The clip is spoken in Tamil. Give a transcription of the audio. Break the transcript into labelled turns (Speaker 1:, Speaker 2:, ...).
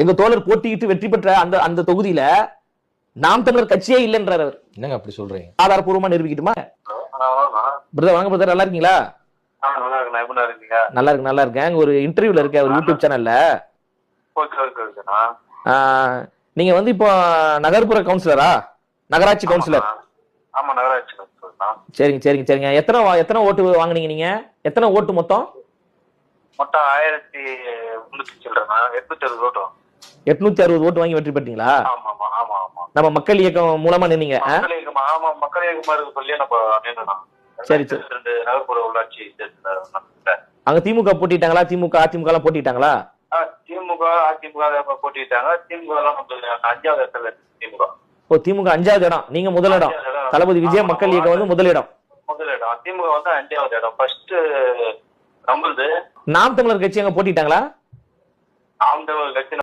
Speaker 1: எங்க தோழர் போட்டியிட்டு வெற்றி பெற்ற அந்த அந்த தொகுதியில நாம் தமிழர் கட்சியே இல்லைன்றார் அவர்.
Speaker 2: என்னங்க அப்படி சொல்றீங்க?
Speaker 1: ஆதாரப்பூர்வமா நிரூபிக்கட்டுமா? பிரதர் வணக்கம் பிரதர், நல்லா இருக்கீங்களா? நல்லா இருக்கு நல்லா இருக்கேன். ஒரு இன்டர்வியூல இருக்க ஒரு யூடியூப் சேனல்ல நீங்க வந்து இப்போ நகர்ப்புற கவுன்சிலரா, நகராட்சி கவுன்சிலர்?
Speaker 3: ஆமா, நகராட்சி கவுன்சிலர் தான்.
Speaker 1: சரிங்க சரிங்க சரிங்க. எத்தனை ஓட்டு வாங்குனீங்க நீங்க? எத்தனை ஓட்டு மொத்தம்?
Speaker 3: மொத்தம் 1360 ஓட்டு.
Speaker 1: 860 ஓட்டு வாங்கி வெற்றி பெற்றீங்களா?
Speaker 3: ஆமா ஆமா ஆமா ஆமா.
Speaker 1: நம்ம மக்கள் இயக்கம் மூலமா நின்னீங்க.
Speaker 3: மக்கள் இயக்கம், ஆமா, மக்கள் இயக்கமா இருக்கு சொல்லி நம்ம நின்னோம்.
Speaker 1: சரி சரி.
Speaker 3: 2 நகர்ப்புற உள்ளாட்சி
Speaker 1: அங்க திமுக போட்டிட்டாங்களா? திமுக அதிமுக எல்லாம் போட்டிட்டாங்களா?
Speaker 3: திமுக அதிமுக போட்டிட்டாங்க. திமுக எல்லாம் 5வது இடத்துல இருக்கு. திமுக
Speaker 1: திமுக 5வது இடம், நீங்க முதலிடம். தளபதி விஜய் மக்கள் இயக்கம் வந்து முதலிடம்.
Speaker 3: திமுக வந்து 5வது இடம். ஃபர்ஸ்ட் நம்மளுது.
Speaker 1: நாம் தமிழர் கட்சி அங்க போட்டிட்டாங்களா?
Speaker 3: நாம் தமிழர் கட்சி